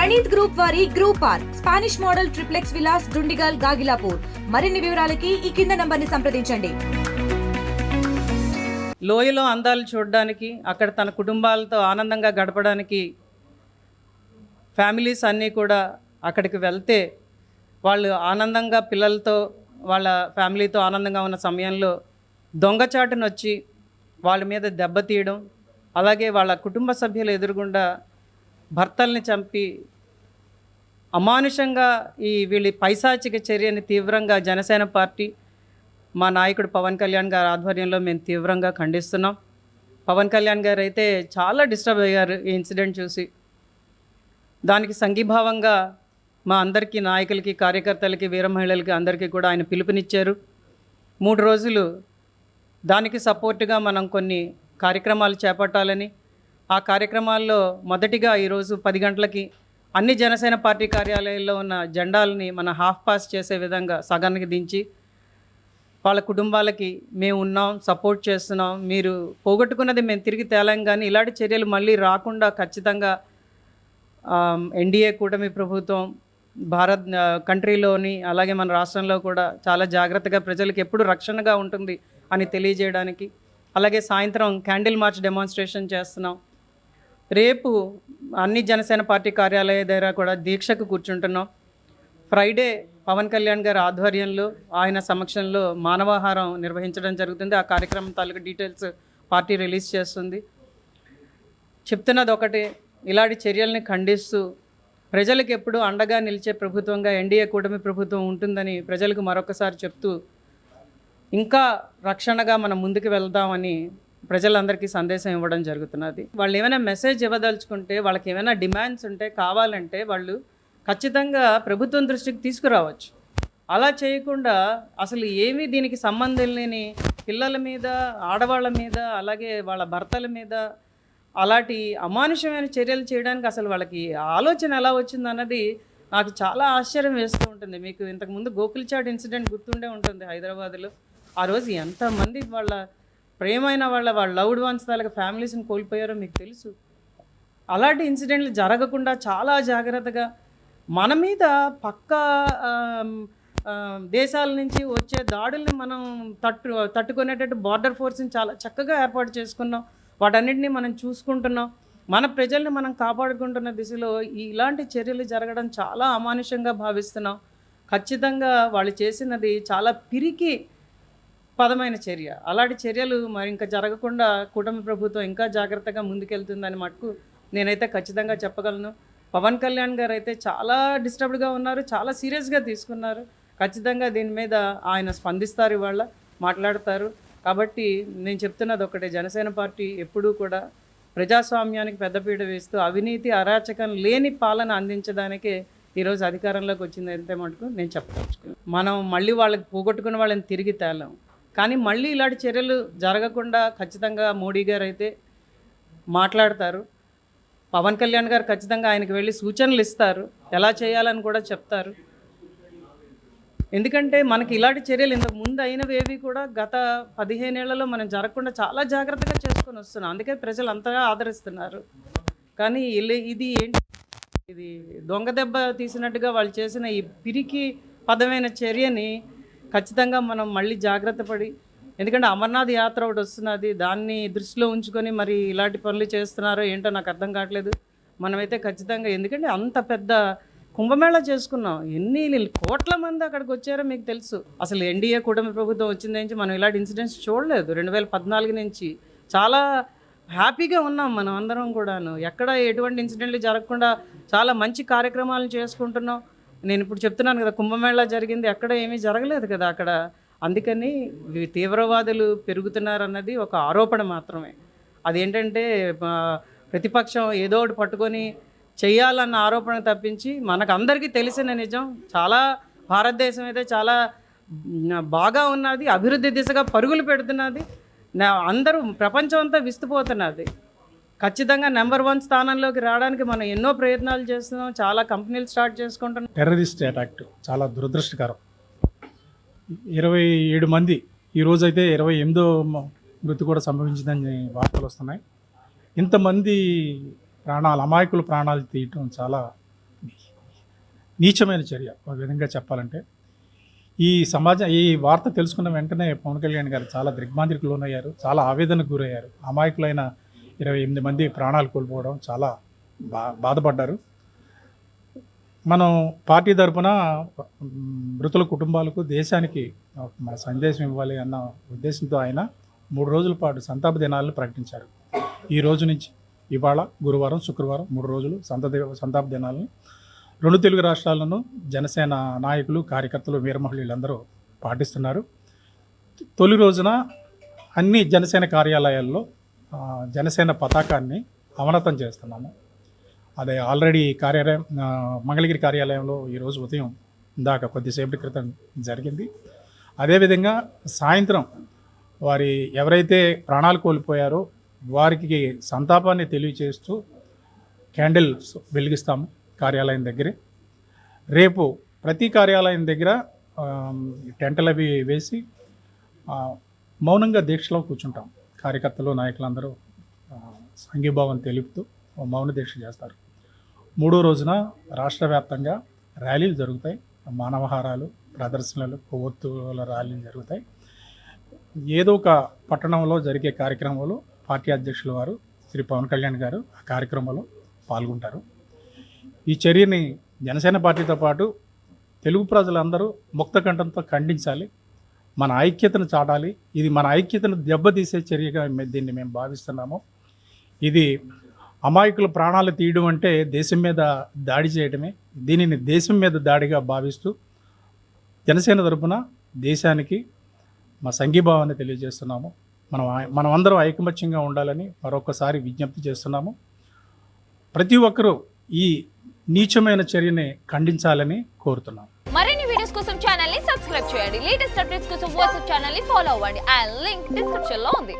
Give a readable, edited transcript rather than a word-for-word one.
Praneeth group వారి group park Spanish model triplex Vilas Dundigal Gagillapur. మరిన్ని వివరాలకి ఈ కింద నంబర్ని సంప్రదించండి. లోయలో అందాలు చూడడానికి, అక్కడ తన కుటుంబాలతో ఆనందంగా గడపడానికి ఫ్యామిలీస్ అన్నీ కూడా అక్కడికి వెళ్తే వాళ్ళు ఆనందంగా పిల్లలతో వాళ్ళ ఫ్యామిలీతో ఆనందంగా ఉన్న సమయంలో దొంగచాటును వచ్చి వాళ్ళ మీద దెబ్బతీయడం, అలాగే వాళ్ళ కుటుంబ సభ్యులు ఎదురుగుండా భర్తల్ని చంపి అమానుషంగా వీళ్ళ పైశాచిక చర్యని తీవ్రంగా జనసేన పార్టీ మా నాయకుడు పవన్ కళ్యాణ్ గారి ఆధ్వర్యంలో మేము తీవ్రంగా ఖండిస్తున్నాం. పవన్ కళ్యాణ్ గారు అయితే చాలా డిస్టర్బ్ అయ్యారు ఈ ఇన్సిడెంట్ చూసి. దానికి సంఘీభావంగా మా అందరికీ నాయకులకి, కార్యకర్తలకి, వీర మహిళలకి అందరికీ కూడా ఆయన పిలుపునిచ్చారు. 3 రోజులు దానికి సపోర్టుగా మనం కొన్ని కార్యక్రమాలు చేపట్టాలని, ఆ కార్యక్రమాల్లో మొదటిగా ఈరోజు 10 గంటలకి అన్ని జనసేన పార్టీ కార్యాలయాల్లో ఉన్న జెండాలని మన హాఫ్ పాస్ చేసే విధంగా సగానికి దించి వాళ్ళ కుటుంబాలకి మేము ఉన్నాం, సపోర్ట్ చేస్తున్నాం, మీరు పోగొట్టుకున్నది మేము తిరిగి తేలాం, కానీ ఇలాంటి చర్యలు మళ్ళీ రాకుండా ఖచ్చితంగా ఎన్డీఏ కూటమి ప్రభుత్వం భారత్ కంట్రీలోని అలాగే మన రాష్ట్రంలో కూడా చాలా జాగ్రత్తగా ప్రజలకు ఎప్పుడు రక్షణగా ఉంటుంది అని తెలియజేయడానికి, అలాగే సాయంత్రం క్యాండిల్ మార్చ్ డెమాన్స్ట్రేషన్ చేస్తున్నాం. రేపు అన్ని జనసేన పార్టీ కార్యాలయ దగ్గర కూడా దీక్షకు కూర్చుంటున్నాం. ఫ్రైడే పవన్ కళ్యాణ్ గారి ఆధ్వర్యంలో ఆయన సమక్షంలో మానవాహారం నిర్వహించడం జరుగుతుంది. ఆ కార్యక్రమం తాలూకు డీటెయిల్స్ పార్టీ రిలీజ్ చేస్తుంది. చెప్తున్నది ఒకటే, ఇలాంటి చర్యల్ని ఖండిస్తూ ప్రజలకు ఎప్పుడూ అండగా నిలిచే ప్రభుత్వంగా ఎన్డీఏ కూటమి ప్రభుత్వం ఉంటుందని ప్రజలకు మరొకసారి చెప్తూ ఇంకా రక్షణగా మనం ముందుకు వెళ్దామని ప్రజలందరికీ సందేశం ఇవ్వడం జరుగుతున్నది. వాళ్ళు ఏమైనా మెసేజ్ ఇవ్వదలుచుకుంటే, వాళ్ళకి ఏమైనా డిమాండ్స్ ఉంటే, కావాలంటే వాళ్ళు ఖచ్చితంగా ప్రభుత్వం దృష్టికి తీసుకురావచ్చు. అలా చేయకుండా అసలు ఏమీ దీనికి సంబంధం లేని పిల్లల మీద, ఆడవాళ్ళ మీద, అలాగే వాళ్ళ భర్తల మీద అలాంటి అమానుషమైన చర్యలు చేయడానికి అసలు వాళ్ళకి ఆలోచన ఎలా వచ్చిందన్నది నాకు చాలా ఆశ్చర్యం వేస్తూ ఉంటుంది. మీకు ఇంతకుముందు గోకుల్చాట్ ఇన్సిడెంట్ గుర్తుండే ఉంటుంది హైదరాబాద్లో. ఆ రోజు ఎంతమంది వాళ్ళ ప్రేమైన వాళ్ళ లవ్డ్ వన్స్ తాలూకు ఫ్యామిలీస్ని కోల్పోయారో మీకు తెలుసు. అలాంటి ఇన్సిడెంట్లు జరగకుండా చాలా జాగ్రత్తగా మన మీద పక్క దేశాల నుంచి వచ్చే దాడుల్ని మనం తట్టుకునేటట్టు బార్డర్ ఫోర్స్ని చాలా చక్కగా ఏర్పాటు చేసుకున్నాం. వాటన్నిటిని మనం చూసుకుంటున్నాం. మన ప్రజల్ని మనం కాపాడుకుంటున్న దిశలో ఇలాంటి చర్యలు జరగడం చాలా అమానుషంగా భావిస్తున్నాం. ఖచ్చితంగా వాళ్ళు చేసినది చాలా పిరికి పదమైన చర్య. అలాంటి చర్యలు మరి ఇంకా జరగకుండా కూటమి ప్రభుత్వం ఇంకా జాగ్రత్తగా ముందుకెళ్తుందని మటుకు నేనైతే ఖచ్చితంగా చెప్పగలను. పవన్ కళ్యాణ్ గారు అయితే చాలా డిస్టర్బ్డ్గా ఉన్నారు, చాలా సీరియస్గా తీసుకున్నారు. ఖచ్చితంగా దీని మీద ఆయన స్పందిస్తారు, ఇవాళ మాట్లాడతారు. కాబట్టి నేను చెప్తున్నది ఒకటే, జనసేన పార్టీ ఎప్పుడూ కూడా ప్రజాస్వామ్యానికి పెద్దపీట వేస్తూ అవినీతి, అరాచకం లేని పాలన అందించడానికే ఈరోజు అధికారంలోకి వచ్చింది అంటే మటుకు నేను చెప్పదలుచుకున్నాను. మనం మళ్ళీ వాళ్ళకి పోగొట్టుకున్న వాళ్ళని తిరిగి తేలాం, కానీ మళ్ళీ ఇలాంటి చర్యలు జరగకుండా ఖచ్చితంగా మోడీ గారు అయితే మాట్లాడతారు. పవన్ కళ్యాణ్ గారు ఖచ్చితంగా ఆయనకు వెళ్ళి సూచనలు ఇస్తారు, ఎలా చేయాలని కూడా చెప్తారు. ఎందుకంటే మనకి ఇలాంటి చర్యలు ఇంతకు ముందు అయినవేవి కూడా గత 15 ఏళ్లలో మనం జరగకుండా చాలా జాగ్రత్తగా చేసుకొని వస్తున్నాం. అందుకే ప్రజలు అంతగా ఆదరిస్తున్నారు. కానీ ఇది ఏంటి, ఇది దొంగ దెబ్బ తీసినట్టుగా వాళ్ళు చేసిన ఈ పిరికి పదమైన చర్యని ఖచ్చితంగా మనం మళ్ళీ జాగ్రత్త పడి, ఎందుకంటే అమర్నాథ్ యాత్ర ఒకటి వస్తున్నది, దాన్ని దృష్టిలో ఉంచుకొని మరి ఇలాంటి పనులు చేస్తున్నారో ఏంటో నాకు అర్థం కావట్లేదు. మనమైతే ఖచ్చితంగా, ఎందుకంటే అంత పెద్ద కుంభమేళా చేసుకున్నాం, ఎన్ని కోట్ల మంది అక్కడికి వచ్చారో మీకు తెలుసు. అసలు ఎన్డీఏ కూటమి ప్రభుత్వం వచ్చింది నుంచి మనం ఇలాంటి ఇన్సిడెంట్స్ చూడలేదు. 2014 నుంచి చాలా హ్యాపీగా ఉన్నాం మనం అందరం కూడాను. ఎక్కడ ఎటువంటి ఇన్సిడెంట్లు జరగకుండా చాలా మంచి కార్యక్రమాలను చేసుకుంటున్నాం. నేను ఇప్పుడు చెప్తున్నాను కదా, కుంభమేళా జరిగింది, ఎక్కడ ఏమీ జరగలేదు కదా అక్కడ. అందుకని తీవ్రవాదులు పెరుగుతున్నారన్నది ఒక ఆరోపణ మాత్రమే. అదేంటంటే ప్రతిపక్షం ఏదో ఒకటి పట్టుకొని చేయాలన్న ఆరోపణ తప్పించి మనకు అందరికీ తెలిసిన నిజం, చాలా భారతదేశం అయితే చాలా బాగా ఉన్నది, అభివృద్ధి దిశగా పరుగులు పెడుతున్నది, అందరూ ప్రపంచం అంతా విస్తుపోతున్నది. ఖచ్చితంగా నెంబర్ 1 స్థానంలోకి రావడానికి మనం ఎన్నో ప్రయత్నాలు చేస్తున్నాం, చాలా కంపెనీలు స్టార్ట్ చేసుకుంటున్నాం. టెర్రరిస్ట్ అటాక్ చాలా దురదృష్టకరం. 27 మంది, ఈరోజైతే 28వ మృతి కూడా సంభవించిందని వార్తలు వస్తున్నాయి. ఇంతమంది ప్రాణాలు, అమాయకుల ప్రాణాలు తీయటం చాలా నీచమైన చర్య ఒక విధంగా చెప్పాలంటే. ఈ వార్త తెలుసుకున్న వెంటనే పవన్ కళ్యాణ్ గారు చాలా దిగ్భ్రాంతికి లోనయ్యారు, చాలా ఆవేదనకు గురయ్యారు. అమాయకులైన 28 మంది ప్రాణాలు కోల్పోవడం చాలా బాధపడ్డారు. మనం పార్టీ తరఫున మృతుల కుటుంబాలకు, దేశానికి మన సందేశం ఇవ్వాలి అన్న ఉద్దేశంతో ఆయన 3 రోజుల పాటు సంతాప దినాలను ప్రకటించారు. ఈ రోజు నుంచి ఇవాళ గురువారం, శుక్రవారం 3 రోజులు సంతాప దినాలను 2 తెలుగు రాష్ట్రాలను జనసేన నాయకులు, కార్యకర్తలు, వీరమహిళలందరూ పాటిస్తున్నారు. తొలి రోజున అన్ని జనసేన కార్యాలయాల్లో జనసేన పతాకాన్ని అవనతం చేస్తున్నాము. అదే ఆల్రెడీ మంగళగిరి కార్యాలయంలో ఈరోజు ఉదయం ఇందాక కొద్దిసేపటి క్రితం జరిగింది. అదేవిధంగా సాయంత్రం వారి ఎవరైతే ప్రాణాలు కోల్పోయారో వారికి సంతాపాన్ని తెలియచేస్తూ క్యాండిల్స్ వెలిగిస్తాము కార్యాలయం దగ్గరే. రేపు ప్రతి కార్యాలయం దగ్గర టెంటలు అవి వేసి మౌనంగా దీక్షలో కూర్చుంటాం. కార్యకర్తలు, నాయకులందరూ సంఘీభావం తెలుపుతూ మౌన దీక్ష చేస్తారు. 3వ రోజున రాష్ట్ర వ్యాప్తంగా ర్యాలీలు జరుగుతాయి. మానవహారాలు, ప్రదర్శనలు, కొవ్వొత్తుల ర్యాలీలు జరుగుతాయి. ఏదో ఒక పట్టణంలో జరిగే కార్యక్రమంలో పార్టీ అధ్యక్షుల వారు శ్రీ పవన్ కళ్యాణ్ గారు ఆ కార్యక్రమంలో పాల్గొంటారు. ఈ చర్యని జనసేన పార్టీతో పాటు తెలుగు ప్రజలందరూ ముక్త కంఠంతో ఖండించాలి, మన ఐక్యతను చాటాలి. ఇది మన ఐక్యతను దెబ్బతీసే చర్యగా దీన్ని మేము భావిస్తున్నాము. ఇది అమాయకుల ప్రాణాలు తీయడం అంటే దేశం మీద దాడి చేయడమే. దీనిని దేశం మీద దాడిగా భావిస్తూ జనసేన తరపున దేశానికి మా సంఘీభావాన్ని తెలియజేస్తున్నాము. మనం అందరం ఐకమత్యంగా ఉండాలని మరొకసారి విజ్ఞప్తి చేస్తున్నాము. ప్రతి ఒక్కరూ ఈ నీచమైన చర్యని ఖండించాలని కోరుతున్నాము. మరిన్ని వీడియోస్ కోసం ఛానల్ ని సబ్స్క్రైబ్ చేయండి. లేటెస్ట్ అప్డేట్స్ కోసం వాట్సాప్ ఛానల్ ని ఫాలో అవ్వండి. ఆ లింక్ డిస్క్రిప్షన్ లో ఉంది.